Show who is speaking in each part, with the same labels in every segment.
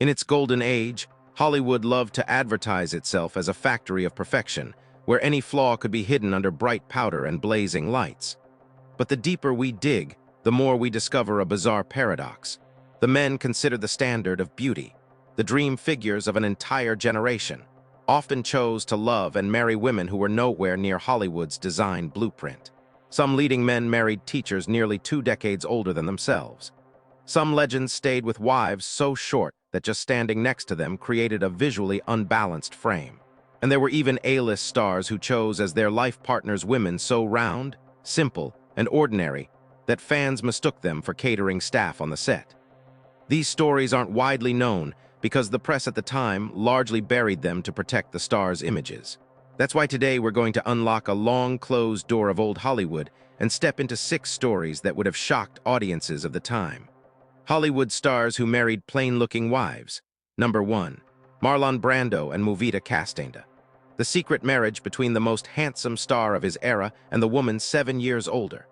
Speaker 1: In its golden age, Hollywood loved to advertise itself as a factory of perfection, where any flaw could be hidden under bright powder and blazing lights. But the deeper we dig, the more we discover a bizarre paradox. The men considered the standard of beauty, the dream figures of an entire generation, often chose to love and marry women who were nowhere near Hollywood's design blueprint. Some leading men married teachers nearly 2 decades older than themselves. Some legends stayed with wives so short that just standing next to them created a visually unbalanced frame. And there were even A-list stars who chose as their life partners women so round, simple, and ordinary that fans mistook them for catering staff on the set. These stories aren't widely known because the press at the time largely buried them to protect the stars' images. That's why today we're going to unlock a long closed door of old Hollywood and step into 6 stories that would have shocked audiences of the time. Hollywood stars who married plain-looking wives. Number 1. Marlon Brando and Movita Castañeda. The secret marriage between the most handsome star of his era and the woman 7 years older.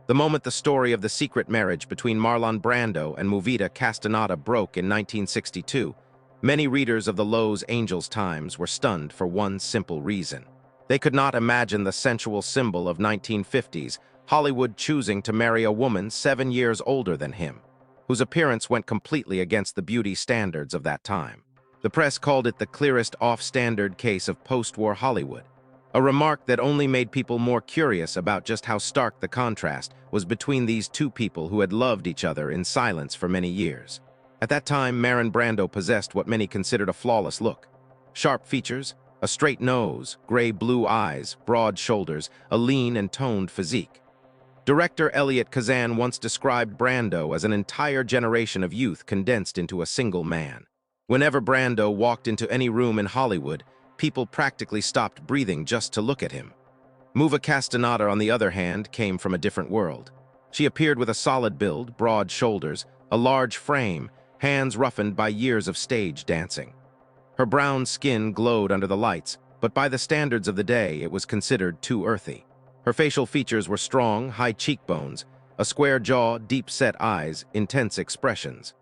Speaker 1: The moment the story of the secret marriage between Marlon Brando and Movita Castañeda broke in 1962, many readers of the Los Angeles Times were stunned for one simple reason. They could not imagine the sensual symbol of 1950s Hollywood choosing to marry a woman 7 years older than him, whose appearance went completely against the beauty standards of that time. The press called it the clearest off-standard case of post-war Hollywood, a remark that only made people more curious about just how stark the contrast was between these two people who had loved each other in silence for many years. At that time, Marlon Brando possessed what many considered a flawless look. Sharp features, a straight nose, gray-blue eyes, broad shoulders, a lean and toned physique. Director Elliot Kazan once described Brando as an entire generation of youth condensed into a single man. Whenever Brando walked into any room in Hollywood, people practically stopped breathing just to look at him. Movita Castañeda, on the other hand, came from a different world. She appeared with a solid build, broad shoulders, a large frame, hands roughened by years of stage dancing. Her brown skin glowed under the lights, but by the standards of the day, it was considered too earthy. Her facial features were strong, high cheekbones, a square jaw, deep-set eyes, intense expressions.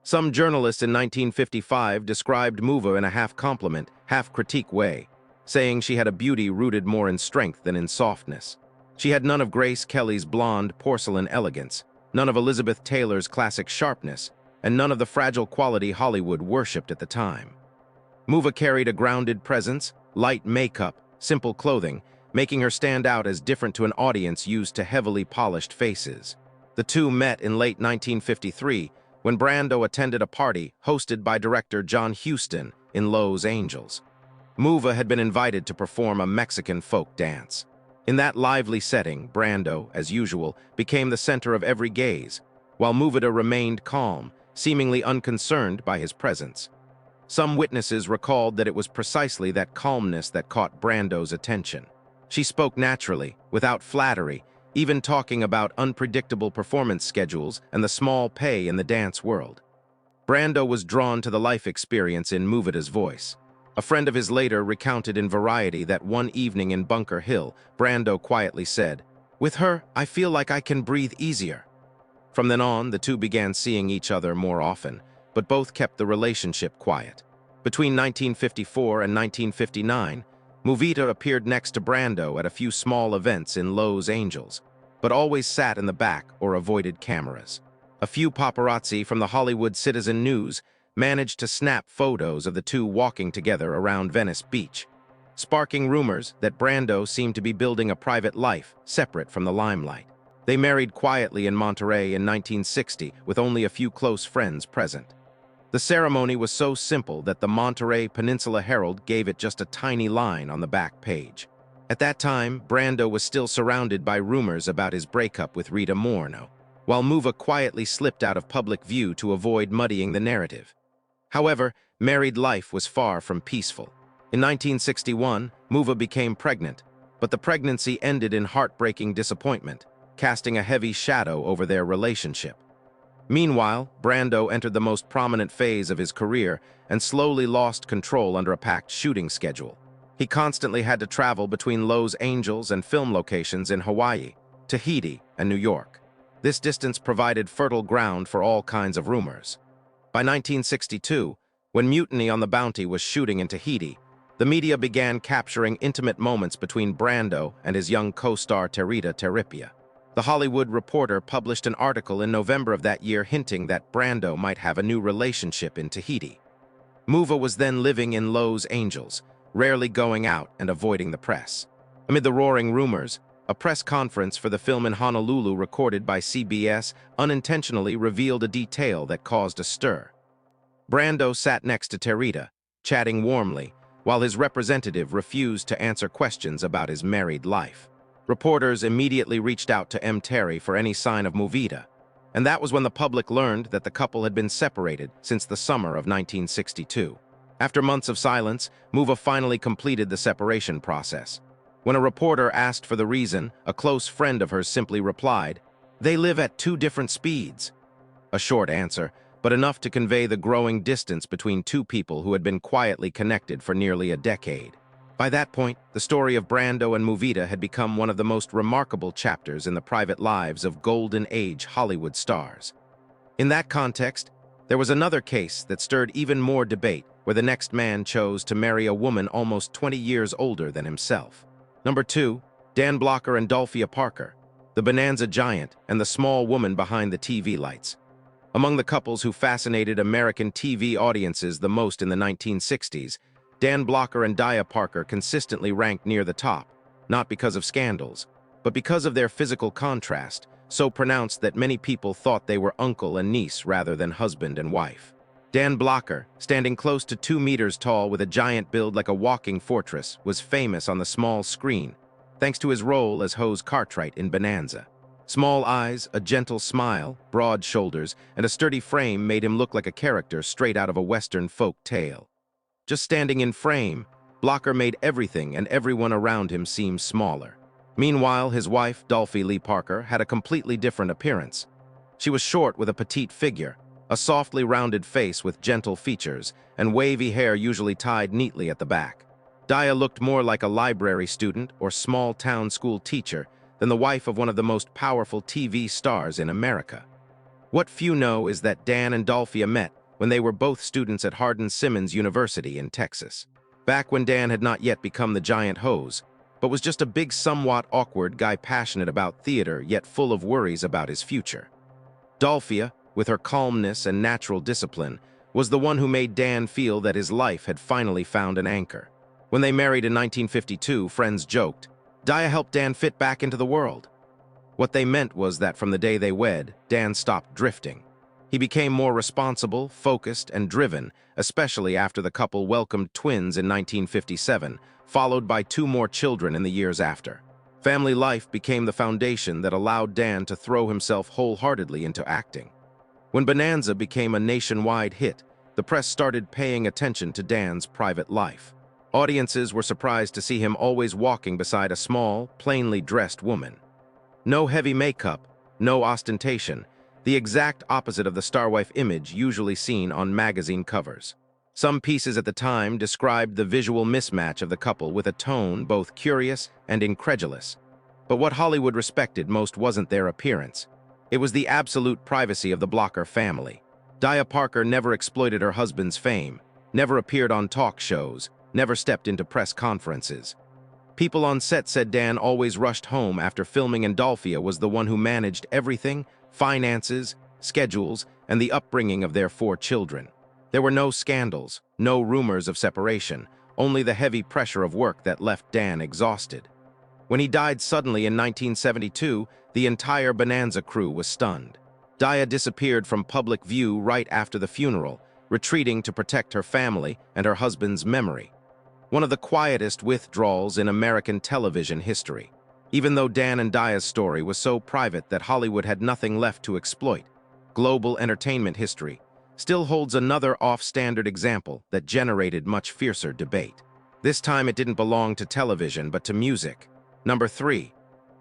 Speaker 1: Some journalists in 1955 described Movita in a half-compliment, half-critique way, saying she had a beauty rooted more in strength than in softness. She had none of Grace Kelly's blonde porcelain elegance, none of Elizabeth Taylor's classic sharpness, and none of the fragile quality Hollywood worshipped at the time. Movita carried a grounded presence, light makeup, simple clothing, making her stand out as different to an audience used to heavily polished faces. The two met in late 1953 when Brando attended a party hosted by director John Huston in Los Angeles. Movita had been invited to perform a Mexican folk dance. In that lively setting, Brando, as usual, became the center of every gaze, while Movita remained calm, seemingly unconcerned by his presence. Some witnesses recalled that it was precisely that calmness that caught Brando's attention. She spoke naturally, without flattery, even talking about unpredictable performance schedules and the small pay in the dance world. Brando was drawn to the life experience in Movita's voice. A friend of his later recounted in Variety that one evening in Bunker Hill, Brando quietly said, "With her, I feel like I can breathe easier." From then on, the two began seeing each other more often, but both kept the relationship quiet. Between 1954 and 1959, Movita appeared next to Brando at a few small events in Los Angeles, but always sat in the back or avoided cameras. A few paparazzi from the Hollywood Citizen News managed to snap photos of the two walking together around Venice Beach, sparking rumors that Brando seemed to be building a private life separate from the limelight. They married quietly in Monterey in 1960 with only a few close friends present. The ceremony was so simple that the Monterey Peninsula Herald gave it just a tiny line on the back page. At that time, Brando was still surrounded by rumors about his breakup with Rita Moreno, while Movita quietly slipped out of public view to avoid muddying the narrative. However, married life was far from peaceful. In 1961, Movita became pregnant, but the pregnancy ended in heartbreaking disappointment, casting a heavy shadow over their relationship. Meanwhile, Brando entered the most prominent phase of his career and slowly lost control under a packed shooting schedule. He constantly had to travel between Los Angeles and film locations in Hawaii, Tahiti, and New York. This distance provided fertile ground for all kinds of rumors. By 1962, when Mutiny on the Bounty was shooting in Tahiti, the media began capturing intimate moments between Brando and his young co-star Terita. The Hollywood Reporter published an article in November of that year hinting that Brando might have a new relationship in Tahiti. Movita was then living in Los Angeles, rarely going out and avoiding the press. Amid the roaring rumors, a press conference for the film in Honolulu recorded by CBS unintentionally revealed a detail that caused a stir. Brando sat next to Terita, chatting warmly, while his representative refused to answer questions about his married life. Reporters immediately reached out to Terry for any sign of Movita, and that was when the public learned that the couple had been separated since the summer of 1962. After months of silence, Movita finally completed the separation process. When a reporter asked for the reason, a close friend of hers simply replied, "They live at two different speeds." A short answer, but enough to convey the growing distance between two people who had been quietly connected for nearly a decade. By that point, the story of Brando and Movita had become one of the most remarkable chapters in the private lives of Golden Age Hollywood stars. In that context, there was another case that stirred even more debate, where the next man chose to marry a woman almost 20 years older than himself. Number 2, Dan Blocker and Dolphia Parker, the Bonanza giant and the small woman behind the TV lights. Among the couples who fascinated American TV audiences the most in the 1960s, Dan Blocker and Dia Parker consistently ranked near the top, not because of scandals, but because of their physical contrast, so pronounced that many people thought they were uncle and niece rather than husband and wife. Dan Blocker, standing close to 2 meters tall with a giant build like a walking fortress, was famous on the small screen, thanks to his role as Hose Cartwright in Bonanza. Small eyes, a gentle smile, broad shoulders, and a sturdy frame made him look like a character straight out of a Western folk tale. Just standing in frame, Blocker made everything and everyone around him seem smaller. Meanwhile, his wife, Dolphy Lee Parker, had a completely different appearance. She was short with a petite figure, a softly rounded face with gentle features, and wavy hair usually tied neatly at the back. Dia looked more like a library student or small-town school teacher than the wife of one of the most powerful TV stars in America. What few know is that Dan and Dolphia met when they were both students at Hardin-Simmons University in Texas. Back when Dan had not yet become the giant hose, but was just a big, somewhat awkward guy passionate about theater yet full of worries about his future. Dolphia, with her calmness and natural discipline, was the one who made Dan feel that his life had finally found an anchor. When they married in 1952, friends joked, "Dia helped Dan fit back into the world." What they meant was that from the day they wed, Dan stopped drifting. He became more responsible, focused, and driven, especially after the couple welcomed twins in 1957, followed by 2 more children in the years after. Family life became the foundation that allowed Dan to throw himself wholeheartedly into acting. When Bonanza became a nationwide hit, the press started paying attention to Dan's private life. Audiences were surprised to see him always walking beside a small, plainly dressed woman. No heavy makeup, no ostentation, the exact opposite of the starwife image usually seen on magazine covers. Some pieces at the time described the visual mismatch of the couple with a tone both curious and incredulous. But what Hollywood respected most wasn't their appearance. It was the absolute privacy of the Blocker family. Dia Parker never exploited her husband's fame, never appeared on talk shows, never stepped into press conferences. People on set said Dan always rushed home after filming, and Dolphia was the one who managed everything: finances, schedules, and the upbringing of their 4 children. There were no scandals, no rumors of separation, only the heavy pressure of work that left Dan exhausted. When he died suddenly in 1972, the entire Bonanza crew was stunned. Dia disappeared from public view right after the funeral, retreating to protect her family and her husband's memory. One of the quietest withdrawals in American television history. Even though Dan and Dia's story was so private that Hollywood had nothing left to exploit, global entertainment history still holds another off-standard example that generated much fiercer debate. This time it didn't belong to television, but to music. Number 3,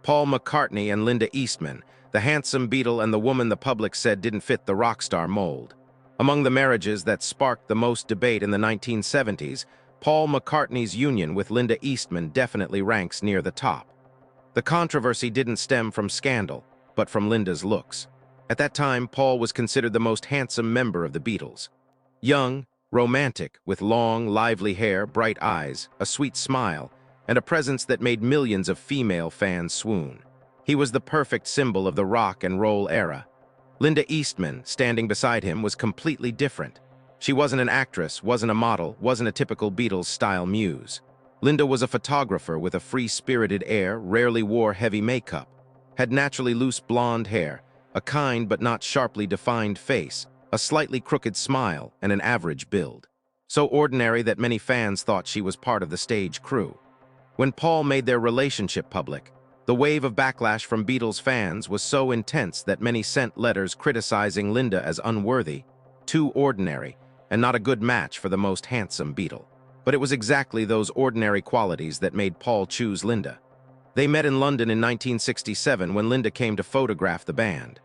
Speaker 1: Paul McCartney and Linda Eastman, the handsome Beatle and the woman the public said didn't fit the rock star mold. Among the marriages that sparked the most debate in the 1970s, Paul McCartney's union with Linda Eastman definitely ranks near the top. The controversy didn't stem from scandal, but from Linda's looks. At that time, Paul was considered the most handsome member of the Beatles. Young, romantic, with long, lively hair, bright eyes, a sweet smile, and a presence that made millions of female fans swoon. He was the perfect symbol of the rock and roll era. Linda Eastman, standing beside him, was completely different. She wasn't an actress, wasn't a model, wasn't a typical Beatles-style muse. Linda was a photographer with a free-spirited air, rarely wore heavy makeup, had naturally loose blonde hair, a kind but not sharply defined face, a slightly crooked smile, and an average build. So ordinary that many fans thought she was part of the stage crew. When Paul made their relationship public, the wave of backlash from Beatles fans was so intense that many sent letters criticizing Linda as unworthy, too ordinary, and not a good match for the most handsome Beatle. But it was exactly those ordinary qualities that made Paul choose Linda. They met in London in 1967 when Linda came to photograph the band.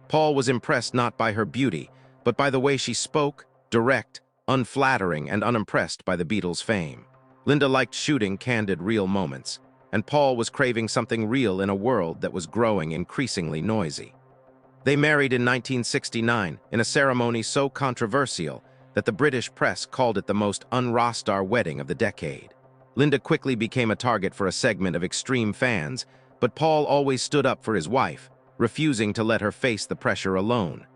Speaker 1: Paul was impressed not by her beauty, but by the way she spoke, direct, unflattering, and unimpressed by the Beatles' fame. Linda liked shooting candid, real moments, and Paul was craving something real in a world that was growing increasingly noisy. They married in 1969 in a ceremony so controversial that the British press called it the most un-rockstar wedding of the decade. Linda quickly became a target for a segment of extreme fans, but Paul always stood up for his wife, refusing to let her face the pressure alone.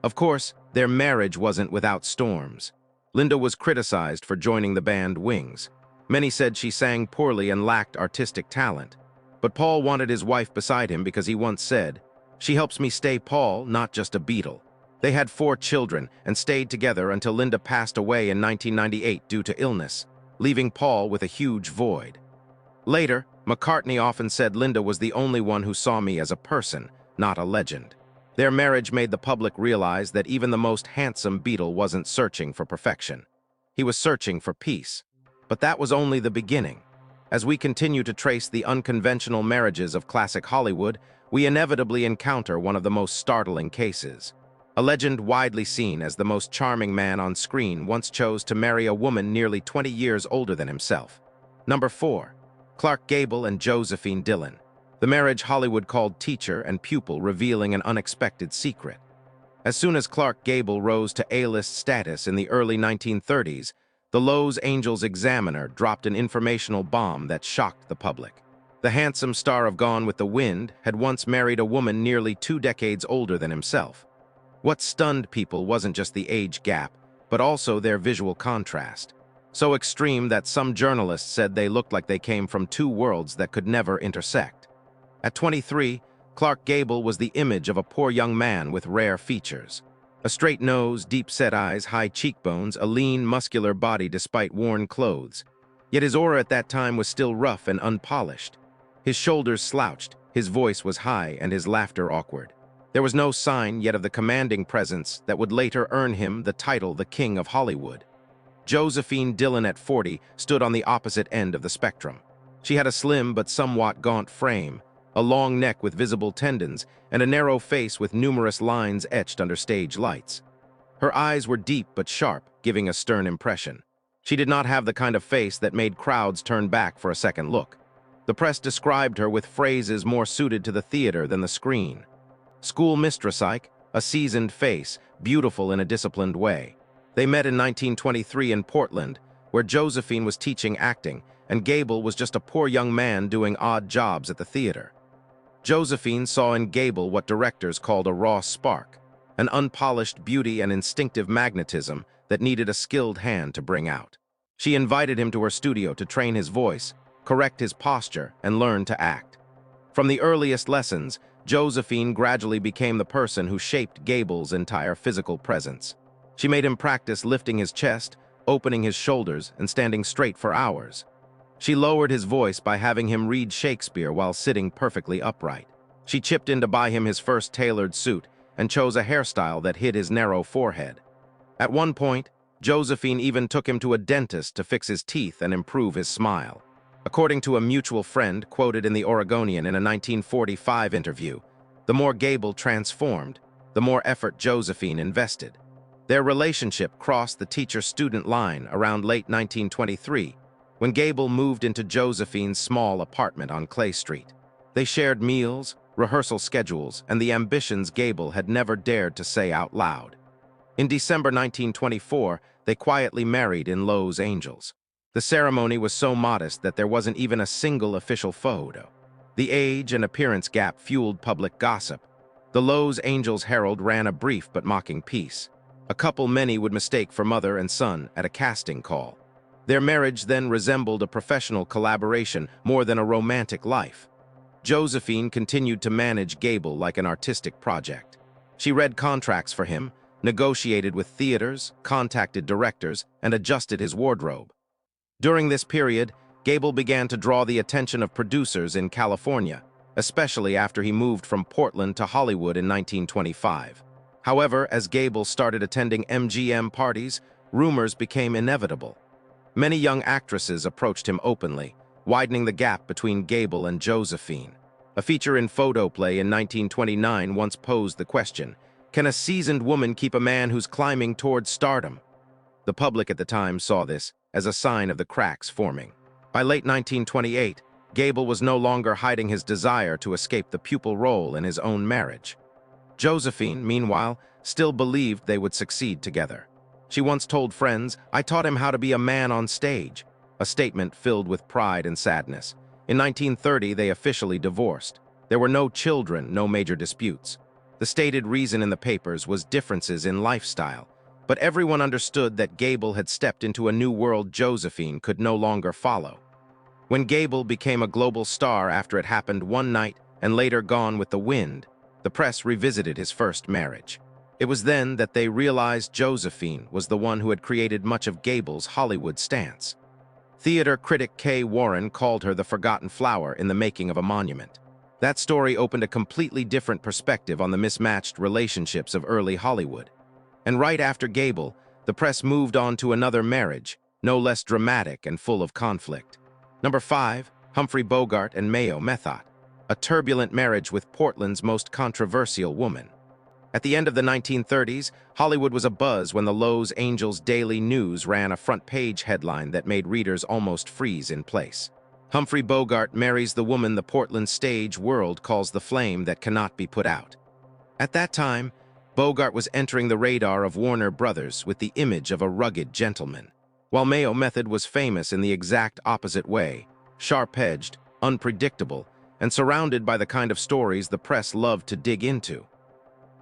Speaker 1: Of course, their marriage wasn't without storms. Linda was criticized for joining the band Wings. Many said she sang poorly and lacked artistic talent. But Paul wanted his wife beside him because he once said, "She helps me stay Paul, not just a Beatle." They had 4 children and stayed together until Linda passed away in 1998 due to illness, leaving Paul with a huge void. Later, McCartney often said Linda was the only one who saw me as a person, not a legend. Their marriage made the public realize that even the most handsome Beatle wasn't searching for perfection. He was searching for peace. But that was only the beginning. As we continue to trace the unconventional marriages of classic Hollywood, we inevitably encounter one of the most startling cases. A legend widely seen as the most charming man on screen once chose to marry a woman nearly 20 years older than himself. Number 4. Clark Gable and Josephine Dillon. The marriage Hollywood called teacher and pupil, revealing an unexpected secret. As soon as Clark Gable rose to A-list status in the early 1930s, the Los Angeles Examiner dropped an informational bomb that shocked the public. The handsome star of Gone with the Wind had once married a woman nearly 2 decades older than himself. What stunned people wasn't just the age gap, but also their visual contrast. So extreme that some journalists said they looked like they came from 2 worlds that could never intersect. At 23, Clark Gable was the image of a poor young man with rare features. A straight nose, deep-set eyes, high cheekbones, a lean, muscular body despite worn clothes. Yet his aura at that time was still rough and unpolished. His shoulders slouched, his voice was high, and his laughter awkward. There was no sign yet of the commanding presence that would later earn him the title the King of Hollywood. Josephine Dillon at 40 stood on the opposite end of the spectrum. She had a slim but somewhat gaunt frame, a long neck with visible tendons, and a narrow face with numerous lines etched under stage lights. Her eyes were deep but sharp, giving a stern impression. She did not have the kind of face that made crowds turn back for a second look. The press described her with phrases more suited to the theater than the screen. School mistress-like, a seasoned face, beautiful in a disciplined way. They met in 1923 in Portland, where Josephine was teaching acting, and Gable was just a poor young man doing odd jobs at the theater. Josephine saw in Gable what directors called a raw spark, an unpolished beauty and instinctive magnetism that needed a skilled hand to bring out. She invited him to her studio to train his voice, correct his posture, and learn to act. From the earliest lessons, Josephine gradually became the person who shaped Gable's entire physical presence. She made him practice lifting his chest, opening his shoulders, and standing straight for hours. She lowered his voice by having him read Shakespeare while sitting perfectly upright. She chipped in to buy him his first tailored suit and chose a hairstyle that hid his narrow forehead. At one point, Josephine even took him to a dentist to fix his teeth and improve his smile. According to a mutual friend quoted in the Oregonian in a 1945 interview, the more Gable transformed, the more effort Josephine invested. Their relationship crossed the teacher-student line around late 1923, when Gable moved into Josephine's small apartment on Clay Street. They shared meals, rehearsal schedules, and the ambitions Gable had never dared to say out loud. In December 1924, they quietly married in Los Angeles. The ceremony was so modest that there wasn't even a single official photo. The age and appearance gap fueled public gossip. The Los Angeles Herald ran a brief but mocking piece. A couple many would mistake for mother and son at a casting call. Their marriage then resembled a professional collaboration more than a romantic life. Josephine continued to manage Gable like an artistic project. She read contracts for him, negotiated with theaters, contacted directors, and adjusted his wardrobe. During this period, Gable began to draw the attention of producers in California, especially after he moved from Portland to Hollywood in 1925. However, as Gable started attending MGM parties, rumors became inevitable. Many young actresses approached him openly, widening the gap between Gable and Josephine. A feature in Photoplay in 1929 once posed the question, can a seasoned woman keep a man who's climbing towards stardom? The public at the time saw this as a sign of the cracks forming. By late 1928, Gable was no longer hiding his desire to escape the pupil role in his own marriage. Josephine, meanwhile, still believed they would succeed together. She once told friends, "I taught him how to be a man on stage," a statement filled with pride and sadness. In 1930, they officially divorced. There were no children, no major disputes. The stated reason in the papers was differences in lifestyle, but everyone understood that Gable had stepped into a new world Josephine could no longer follow. When Gable became a global star after it happened one night and later Gone with the Wind, the press revisited his first marriage. It was then that they realized Josephine was the one who had created much of Gable's Hollywood stance. Theater critic Kay Warren called her the forgotten flower in the making of a monument. That story opened a completely different perspective on the mismatched relationships of early Hollywood. And right after Gable, the press moved on to another marriage, no less dramatic and full of conflict. Number 5, Humphrey Bogart and Mayo Method, a turbulent marriage with Portland's most controversial woman. At the end of the 1930s, Hollywood was abuzz when the Los Angeles Daily News ran a front-page headline that made readers almost freeze in place. Humphrey Bogart marries the woman the Portland stage world calls the flame that cannot be put out. At that time, Bogart was entering the radar of Warner Brothers with the image of a rugged gentleman, while Mayo Method was famous in the exact opposite way, sharp-edged, unpredictable, and surrounded by the kind of stories the press loved to dig into.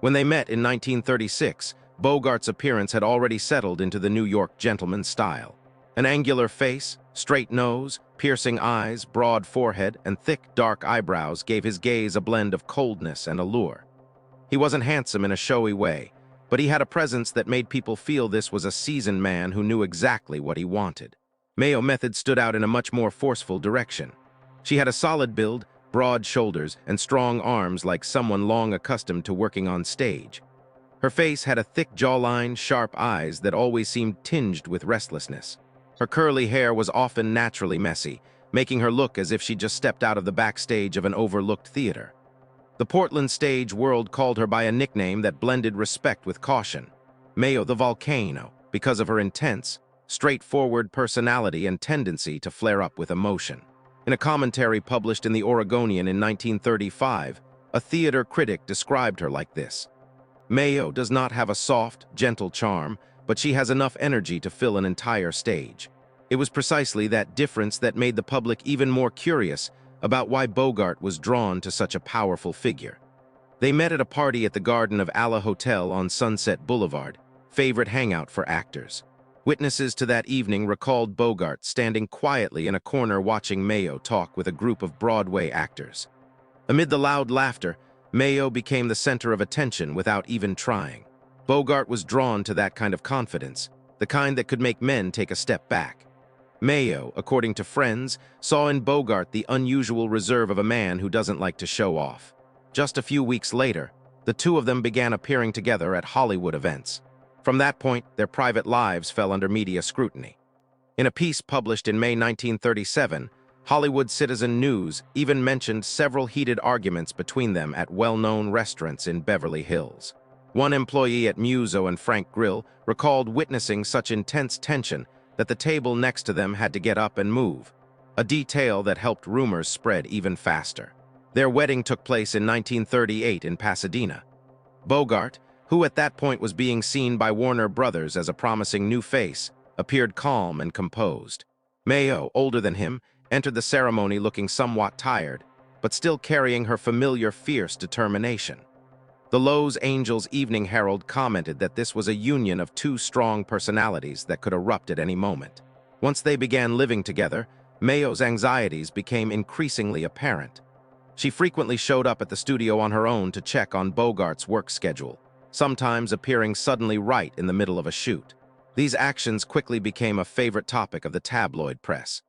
Speaker 1: When they met in 1936, Bogart's appearance had already settled into the New York gentleman style. An angular face, straight nose, piercing eyes, broad forehead, and thick, dark eyebrows gave his gaze a blend of coldness and allure. He wasn't handsome in a showy way, but he had a presence that made people feel this was a seasoned man who knew exactly what he wanted. Mayo Method stood out in a much more forceful direction. She had a solid build, broad shoulders, and strong arms like someone long accustomed to working on stage. Her face had a thick jawline, sharp eyes that always seemed tinged with restlessness. Her curly hair was often naturally messy, making her look as if she just stepped out of the backstage of an overlooked theater. The Portland stage world called her by a nickname that blended respect with caution, Mayo the Volcano, because of her intense, straightforward personality and tendency to flare up with emotion. In a commentary published in the Oregonian in 1935, a theater critic described her like this: Mayo does not have a soft, gentle charm, but she has enough energy to fill an entire stage. It was precisely that difference that made the public even more curious about why Bogart was drawn to such a powerful figure. They met at a party at the Garden of Allah Hotel on Sunset Boulevard, favorite hangout for actors. Witnesses to that evening recalled Bogart standing quietly in a corner watching Mayo talk with a group of Broadway actors. Amid the loud laughter, Mayo became the center of attention without even trying. Bogart was drawn to that kind of confidence, the kind that could make men take a step back. Mayo, according to friends, saw in Bogart the unusual reserve of a man who doesn't like to show off. Just a few weeks later, the two of them began appearing together at Hollywood events. From that point, their private lives fell under media scrutiny. In a piece published in May 1937, Hollywood Citizen News even mentioned several heated arguments between them at well-known restaurants in Beverly Hills. One employee at Musso and Frank Grill recalled witnessing such intense tension that the table next to them had to get up and move, a detail that helped rumors spread even faster. Their wedding took place in 1938 in Pasadena. Bogart, who at that point was being seen by Warner Brothers as a promising new face, appeared calm and composed. Mayo, older than him, entered the ceremony looking somewhat tired, but still carrying her familiar fierce determination. The Los Angeles Evening Herald commented that this was a union of two strong personalities that could erupt at any moment. Once they began living together, Mayo's anxieties became increasingly apparent. She frequently showed up at the studio on her own to check on Bogart's work schedule, sometimes appearing suddenly right in the middle of a shoot. These actions quickly became a favorite topic of the tabloid press.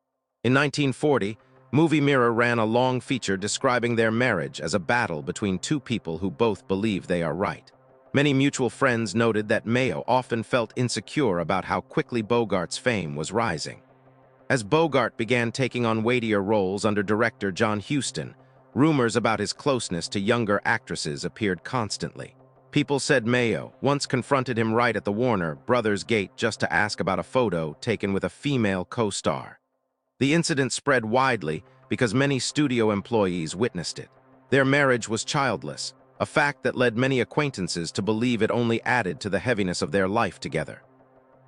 Speaker 1: In 1940, Movie Mirror ran a long feature describing their marriage as a battle between two people who both believe they are right. Many mutual friends noted that Mayo often felt insecure about how quickly Bogart's fame was rising. As Bogart began taking on weightier roles under director John Huston, rumors about his closeness to younger actresses appeared constantly. People said Mayo once confronted him right at the Warner Brothers gate just to ask about a photo taken with a female co-star. The incident spread widely because many studio employees witnessed it. Their marriage was childless, a fact that led many acquaintances to believe it only added to the heaviness of their life together.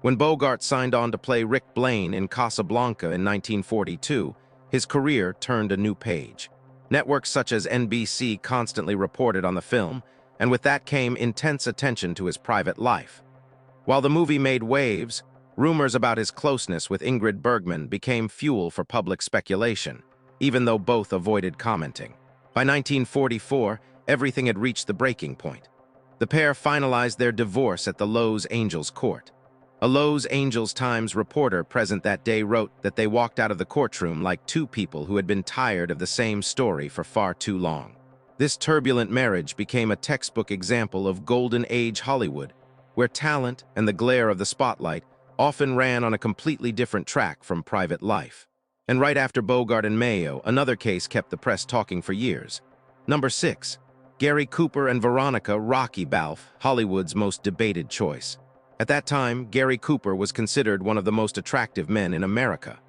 Speaker 1: When Bogart signed on to play Rick Blaine in Casablanca in 1942, his career turned a new page. Networks such as NBC constantly reported on the film, and with that came intense attention to his private life. While the movie made waves, rumors about his closeness with Ingrid Bergman became fuel for public speculation, even though both avoided commenting. By 1944, everything had reached the breaking point. The pair finalized their divorce at the Los Angeles court. A Los Angeles Times reporter present that day wrote that they walked out of the courtroom like two people who had been tired of the same story for far too long. This turbulent marriage became a textbook example of Golden Age Hollywood, where talent and the glare of the spotlight often ran on a completely different track from private life. And right after Bogart and Mayo, another case kept the press talking for years. Number 6. Gary Cooper and Veronica "Rocky" Balfe, Hollywood's most debated choice. At that time, Gary Cooper was considered one of the most attractive men in America.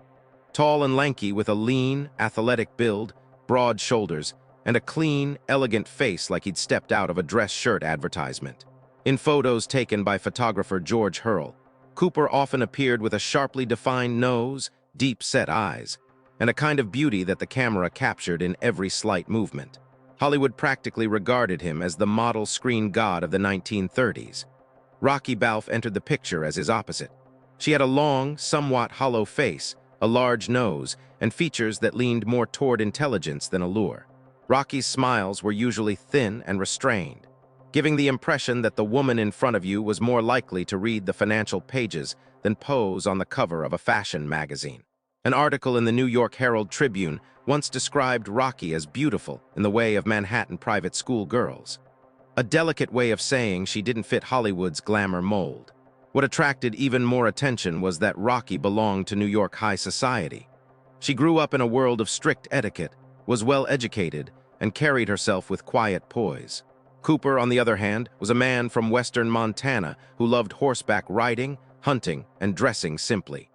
Speaker 1: Tall and lanky with a lean, athletic build, broad shoulders, and a clean, elegant face like he'd stepped out of a dress shirt advertisement. In photos taken by photographer George Hurl, Cooper often appeared with a sharply defined nose, deep-set eyes, and a kind of beauty that the camera captured in every slight movement. Hollywood practically regarded him as the model screen god of the 1930s. Rocky Balfe entered the picture as his opposite. She had a long, somewhat hollow face, a large nose, and features that leaned more toward intelligence than allure. Rocky's smiles were usually thin and restrained, giving the impression that the woman in front of you was more likely to read the financial pages than pose on the cover of a fashion magazine. An article in the New York Herald Tribune once described Rocky as beautiful in the way of Manhattan private school girls. A delicate way of saying she didn't fit Hollywood's glamour mold. What attracted even more attention was that Rocky belonged to New York high society. She grew up in a world of strict etiquette, was well educated, and carried herself with quiet poise. Cooper, on the other hand, was a man from western Montana who loved horseback riding, hunting, and dressing simply.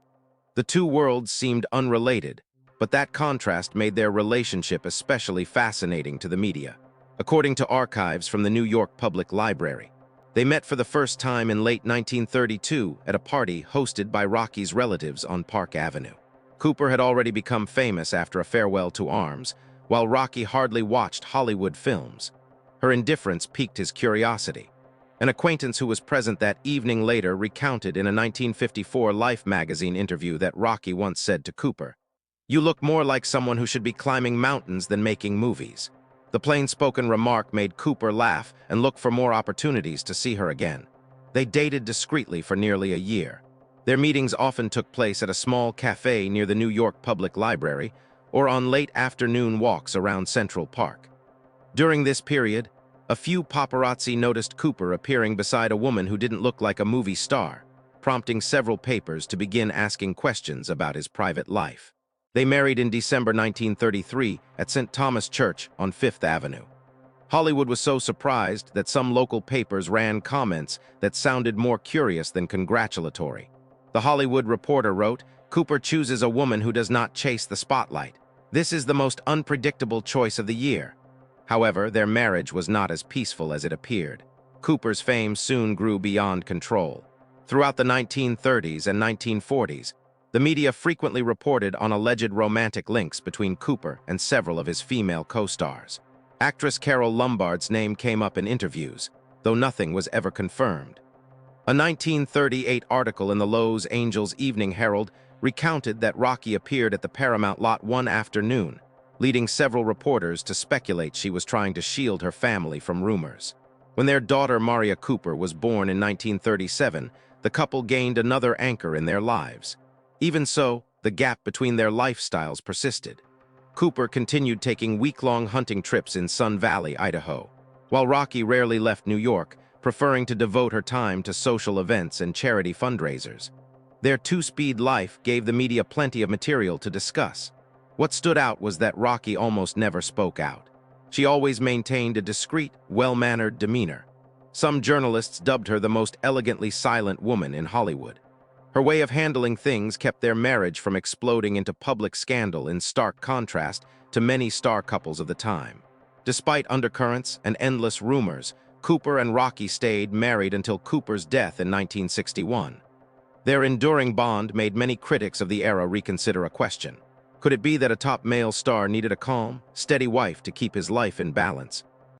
Speaker 1: The two worlds seemed unrelated, but that contrast made their relationship especially fascinating to the media. According to archives from the New York Public Library, they met for the first time in late 1932 at a party hosted by Rocky's relatives on Park Avenue. Cooper had already become famous after A Farewell to Arms, while Rocky hardly watched Hollywood films. Her indifference piqued his curiosity. An acquaintance who was present that evening later recounted in a 1954 Life magazine interview that Rocky once said to Cooper, "You look more like someone who should be climbing mountains than making movies." The plain-spoken remark made Cooper laugh and look for more opportunities to see her again. They dated discreetly for nearly a year. Their meetings often took place at a small cafe near the New York Public Library or on late afternoon walks around Central Park. During this period, a few paparazzi noticed Cooper appearing beside a woman who didn't look like a movie star, prompting several papers to begin asking questions about his private life. They married in December 1933 at St. Thomas Church on Fifth Avenue. Hollywood was so surprised that some local papers ran comments that sounded more curious than congratulatory. The Hollywood Reporter wrote, "Cooper chooses a woman who does not chase the spotlight. This is the most unpredictable choice of the year. However, their marriage was not as peaceful as it appeared. Cooper's fame soon grew beyond control. Throughout the 1930s and 1940s, the media frequently reported on alleged romantic links between Cooper and several of his female co-stars. Actress Carole Lombard's name came up in interviews, though nothing was ever confirmed. A 1938 article in the Los Angeles Evening Herald recounted that Rocky appeared at the Paramount lot one afternoon, leading several reporters to speculate she was trying to shield her family from rumors. When their daughter Maria Cooper was born in 1937, the couple gained another anchor in their lives. Even so, the gap between their lifestyles persisted. Cooper continued taking week-long hunting trips in Sun Valley, Idaho, while Rocky rarely left New York, preferring to devote her time to social events and charity fundraisers. Their two-speed life gave the media plenty of material to discuss. What stood out was that Rocky almost never spoke out. She always maintained a discreet, well-mannered demeanor. Some journalists dubbed her the most elegantly silent woman in Hollywood. Her way of handling things kept their marriage from exploding into public scandal in stark contrast to many star couples of the time. Despite undercurrents and endless rumors, Cooper and Rocky stayed married until Cooper's death in 1961. Their enduring bond made many critics of the era reconsider a question. Could it be that a top male star needed a calm, steady wife to keep his life in balance?